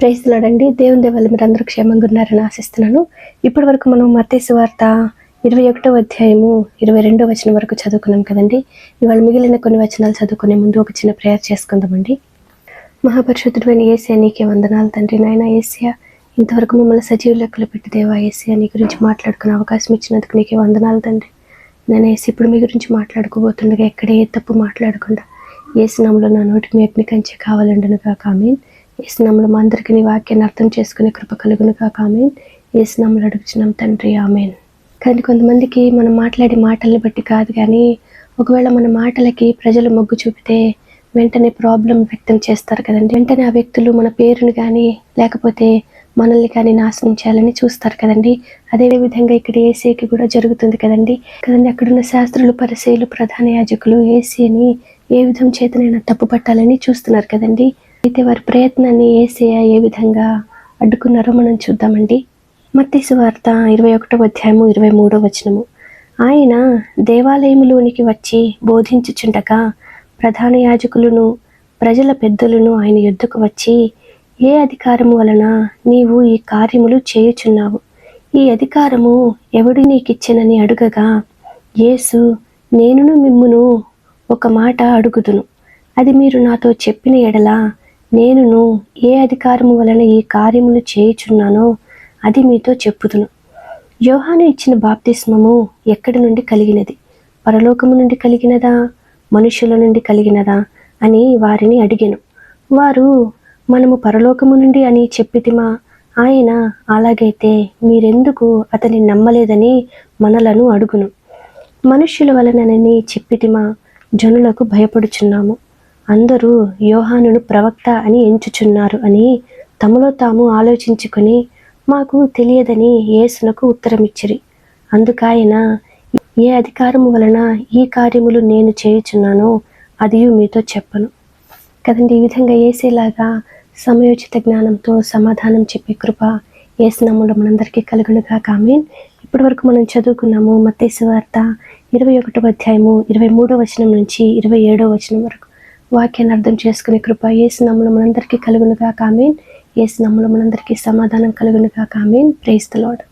Praise the lord అండి. దేవుని దయ వల్ల మీరు అందరూ క్షేమంగా ఉన్నారని ఆశిస్తున్నాను. ఇప్పటి వరకు మనం మత్తయి సువార్త 21వ అధ్యాయము 22వ వచనం వరకు చదువుకున్నాం కదండి. ఇవాళ మిగిలిన కొన్ని వచనాలు చదువుకునే ముందు ఒక చిన్న ప్రేయర్ చేసుకుందామండి. మహాపరిశుద్ధుడైన యేసయ్య నీకే వందనాలు తండ్రి. నాయన యేసయ్య, ఇంతవరకు మమ్మల్ని సజీవ లెక్కలు పెట్టి దేవా యేసయ్య నీ గురించి మాట్లాడుకునే అవకాశం ఇచ్చినందుకు నీకే వందనాలు తండ్రి. నేను యేసు ఇప్పుడు మీ గురించి మాట్లాడుకోబోతుండగా ఎక్కడే తప్పు మాట్లాడకుండా యేసు నామములో నా నోటికి మీ అగ్ని కంచె కావాలండును గాక. ఆమేన్. యేసు నామములో మా అందరికీ నీ వాక్యాన్ని అర్థం చేసుకునే కృప కలుగును గాక. ఆమేన్. యేసు నామములో అడుగుచున్నాం తండ్రి. ఆమేన్. కానీ కొంతమందికి మనం మాట్లాడే మాటల్ని బట్టి కాదు, కానీ ఒకవేళ మన మాటలకి ప్రజలు మొగ్గు చూపితే వెంటనే ప్రాబ్లం వ్యక్తం చేస్తారు కదండి. వెంటనే ఆ వ్యక్తులు మన పేరుని కానీ లేకపోతే మనల్ని కానీ నాశనం చేయాలని చూస్తారు కదండి. అదే విధంగా ఇక్కడ యేసయ్యకి కూడా జరుగుతుంది కదండి. అక్కడున్న శాస్త్రులు, పరిసయ్యులు, ప్రధాన యాజకులు యేసయ్యని ఏ విధం చేతనైనా తప్పు పట్టాలని చూస్తున్నారు కదండి. అయితే వారి ప్రయత్నాన్ని యేసయ్య ఏ విధంగా అడ్డుకున్నారో మనం చూద్దామండి. మత్తయి సువార్త 21వ అధ్యాయము 23వ వచనము. ఆయన దేవాలయములోనికి వచ్చి బోధించుచుండగా ప్రధాన యాజకులను ప్రజల పెద్దలను ఆయన యొద్దకు వచ్చి, ఏ అధికారము వలన నీవు ఈ కార్యములు చేయుచున్నావు? ఈ అధికారము ఎవడు నీకిచ్చెనని అడుగగా, యేసు, నేనును మిమ్మును ఒక మాట అడుగుదును, అది మీరు నాతో చెప్పిన ఎడల నేనును ఏ అధికారము వలన ఈ కార్యములు చేయుచున్నానో అది మీతో చెప్పుదును. యోహాను ఇచ్చిన బాప్తిస్మము ఎక్కడి నుండి కలిగినది? పరలోకము నుండి కలిగినదా, మనుషుల నుండి కలిగినదా అని వారిని అడిగెను. వారు, మనము పరలోకము నుండి అని చెప్పితిమా. ఆయన, అలాగైతే మీరెందుకు అతని నమ్మలేదని మనలను అడుగును. మనుష్యుల వలనని చెప్పితిమా, జనులకు భయపడుచున్నాము. అందరూ యోహానును ప్రవక్త అని ఎంచుచున్నారు అని తమలో తాము ఆలోచించుకొని మాకు తెలియదని యేసునకు ఉత్తరమిచ్చిరి. అందుకాయన, ఏ అధికారము వలన ఈ కార్యములు నేను చేయుచున్నానో అది మీతో చెప్పను కదండి. ఈ విధంగా యేసేలాగా సమయోచిత జ్ఞానంతో సమాధానం చెప్పే కృప యేసు నామములో మనందరికీ కలుగును గాక. ఆమేన్. ఇప్పటి వరకు మనం చదువుకున్నాము మత్తయి సువార్త 21వ అధ్యాయము 23వ వచనం నుంచి 27వ వచనం వరకు. వాక్యాన్ని అర్థం చేసుకునే కృప యేసు నామములో మనందరికీ కలుగును గాక. ఆమేన్. యేసు నామములో మనందరికీ సమాధానం కలుగును గాక. ఆమేన్. Praise the lord.